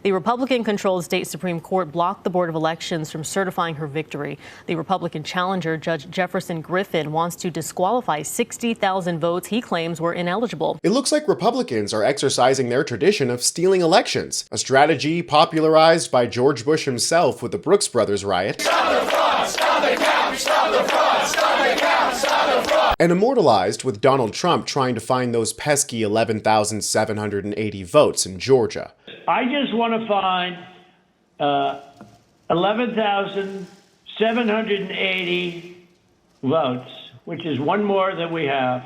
The Republican-controlled state Supreme Court blocked the Board of Elections from certifying her victory. The Republican challenger, Judge Jefferson Griffin, wants to disqualify 60,000 votes he claims were ineligible. It looks like Republicans are exercising their tradition of stealing elections, a strategy popularized by George Bush himself with the Brooks Brothers riot. Stop the fraud! Stop the count! Stop the fraud! Stop the count! Stop the fraud! And immortalized with Donald Trump trying to find those pesky 11,780 votes in Georgia. I just want to find 11,780 votes, which is one more than we have,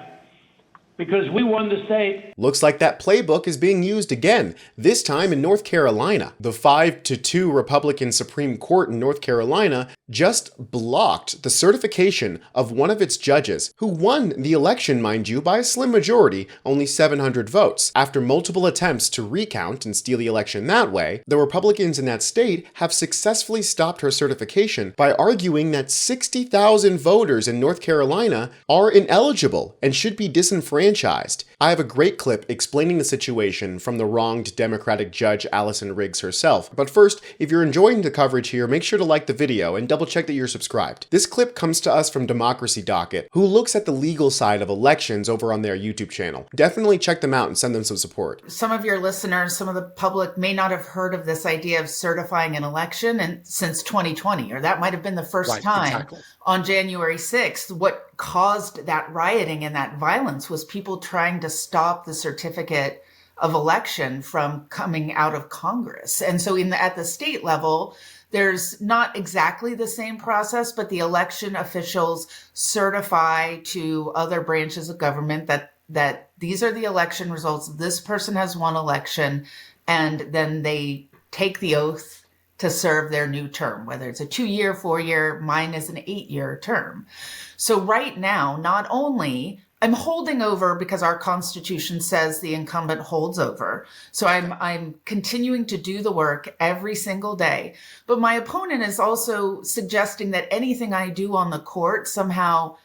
because we won the state. Looks like that playbook is being used again, this time in North Carolina. The 5-2 Republican Supreme Court in North Carolina just blocked the certification of one of its judges, who won the election, mind you, by a slim majority, only 700 votes. After multiple attempts to recount and steal the election that way, the Republicans in that state have successfully stopped her certification by arguing that 60,000 voters in North Carolina are ineligible and should be disenfranchised. I have a great clip explaining the situation from the wronged Democratic judge Allison Riggs herself. But first, if you're enjoying the coverage here, make sure to like the video and double check that you're subscribed. This clip comes to us from Democracy Docket, who looks at the legal side of elections over on their YouTube channel. Definitely check them out and send them some support. Some of your listeners, some of the public may not have heard of this idea of certifying an election since 2020, or that might have been the first time. Exactly. On January 6th, what caused that rioting and that violence was people trying to stop the certificate of election from coming out of Congress. And so at the state level, there's not exactly the same process, but the election officials certify to other branches of government that these are the election results. This person has won election, and then they take the oath to serve their new term, whether it's a 2-year, 4-year, mine is an 8-year term. So right now, not only I'm holding over because our Constitution says the incumbent holds over. So I'm continuing to do the work every single day. But my opponent is also suggesting that anything I do on the court somehow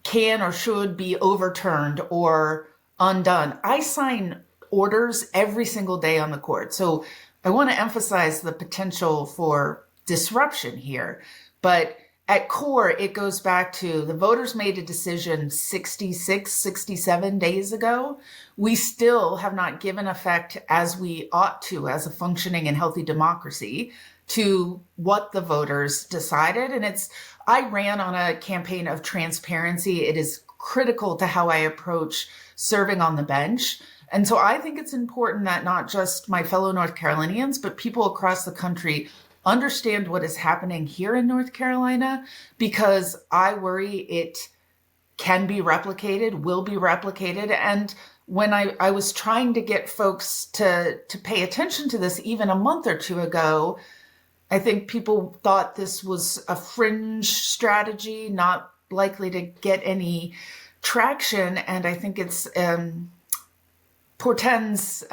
can or should be overturned or undone. I sign orders every single day on the court. So I want to emphasize the potential for disruption here. But at core, it goes back to the voters made a decision 66, 67 days ago. We still have not given effect as we ought to as a functioning and healthy democracy to what the voters decided. And I ran on a campaign of transparency. It is critical to how I approach serving on the bench. And so I think it's important that not just my fellow North Carolinians, but people across the country understand what is happening here in North Carolina, because I worry it can be replicated, will be replicated. And when I was trying to get folks to pay attention to this even a month or two ago, I think people thought this was a fringe strategy, not likely to get any traction. And I think it's portends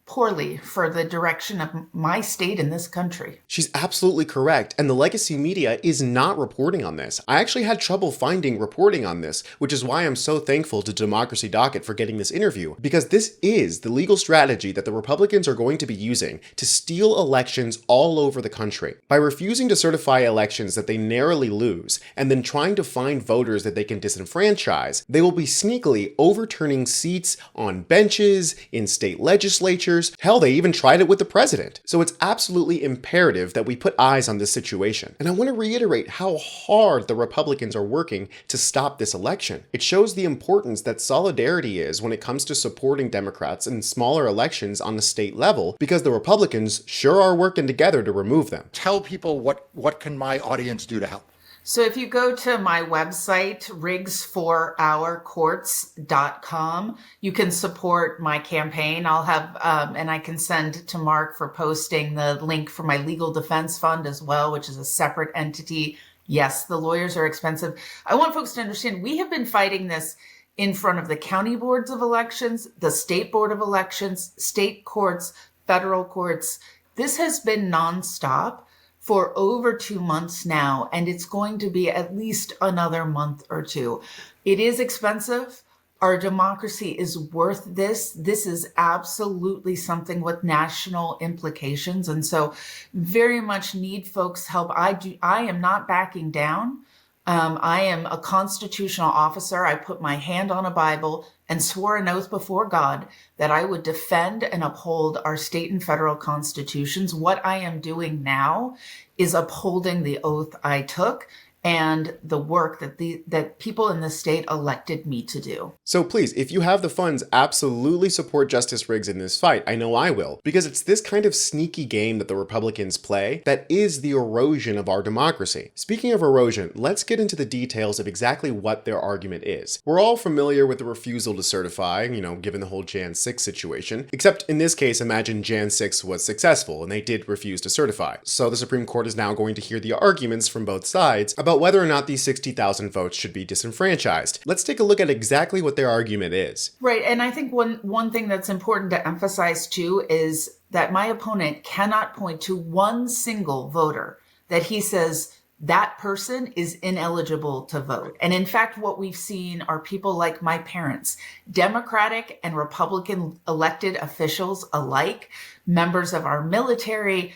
poorly for the direction of my state in this country. She's absolutely correct, and the legacy media is not reporting on this. I actually had trouble finding reporting on this, which is why I'm so thankful to Democracy Docket for getting this interview, because this is the legal strategy that the Republicans are going to be using to steal elections all over the country. By refusing to certify elections that they narrowly lose, and then trying to find voters that they can disenfranchise, they will be sneakily overturning seats on benches, in state legislatures. Hell, they even tried it with the president. So it's absolutely imperative that we put eyes on this situation. And I want to reiterate how hard the Republicans are working to stop this election. It shows the importance that solidarity is when it comes to supporting Democrats in smaller elections on the state level, because the Republicans sure are working together to remove them. Tell people what can my audience do to help? So if you go to my website, riggs4ourcourts.com, you can support my campaign. I'll have, and I can send to Mark for posting the link for my legal defense fund as well, which is a separate entity. Yes, the lawyers are expensive. I want folks to understand we have been fighting this in front of the county boards of elections, the state board of elections, state courts, federal courts. This has been nonstop for over 2 months now, and it's going to be at least another month or two. It is expensive. our democracy is worth this. This is absolutely something with national implications. And so very much need folks' help. I am not backing down. I am a constitutional officer. I put my hand on a Bible and swore an oath before God that I would defend and uphold our state and federal constitutions. What I am doing now is upholding the oath I took and the work that people in the state elected me to do. So please, if you have the funds, absolutely support Justice Riggs in this fight. I know I will, because it's this kind of sneaky game that the Republicans play that is the erosion of our democracy. Speaking of erosion, let's get into the details of exactly what their argument is. We're all familiar with the refusal to certify, given the whole Jan 6 situation, except in this case, imagine Jan 6 was successful and they did refuse to certify. So the Supreme Court is now going to hear the arguments from both sides about whether or not these 60,000 votes should be disenfranchised. Let's take a look at exactly what their argument is. Right. And I think one thing that's important to emphasize too is that my opponent cannot point to one single voter that he says that person is ineligible to vote. And in fact, what we've seen are people like my parents, Democratic and Republican elected officials alike, members of our military,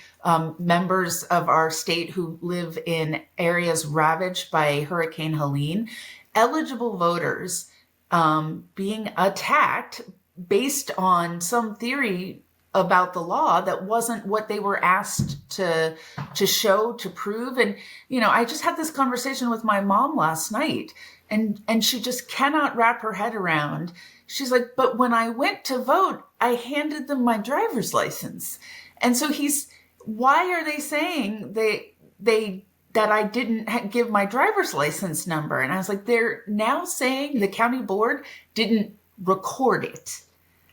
members of our state who live in areas ravaged by Hurricane Helene, eligible voters being attacked based on some theory about the law that wasn't what they were asked to show, to prove. And, I just had this conversation with my mom last night and she just cannot wrap her head around. She's like, but when I went to vote, I handed them my driver's license. And so why are they saying that I didn't give my driver's license number? And I was like, they're now saying the county board didn't record it.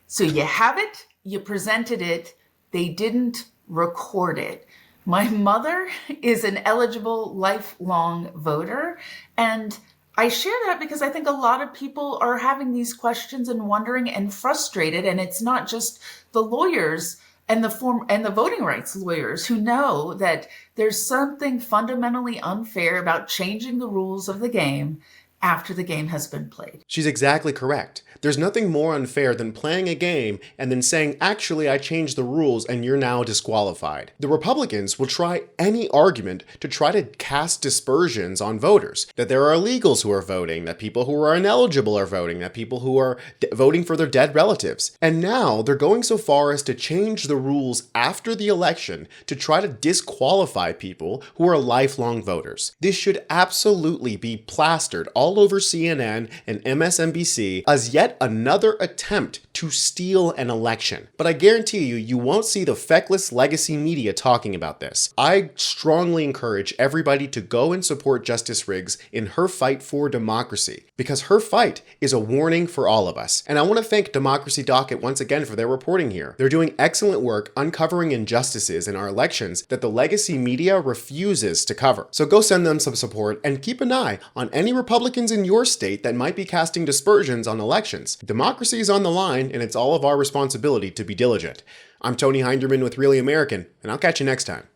So you have it, you presented it, they didn't record it. My mother is an eligible lifelong voter, and I share that because I think a lot of people are having these questions and wondering and frustrated, and it's not just the lawyers and the voting rights lawyers who know that there's something fundamentally unfair about changing the rules of the game after the game has been played. She's exactly correct. There's nothing more unfair than playing a game and then saying, actually, I changed the rules and you're now disqualified. The Republicans will try any argument to try to cast dispersions on voters, that there are illegals who are voting, that people who are ineligible are voting, that people who are voting for their dead relatives. And now they're going so far as to change the rules after the election to try to disqualify people who are lifelong voters. This should absolutely be plastered all over CNN and MSNBC as yet another attempt to steal an election. But I guarantee you won't see the feckless legacy media talking about this. I strongly encourage everybody to go and support Justice Riggs in her fight for democracy, because her fight is a warning for all of us. And I want to thank Democracy Docket once again for their reporting here. They're doing excellent work uncovering injustices in our elections that the legacy media refuses to cover. So go send them some support and keep an eye on any Republicans in your state that might be casting dispersions on elections. Democracy is on the line, and it's all of our responsibility to be diligent. I'm Tony Hinderman with Really American, and I'll catch you next time.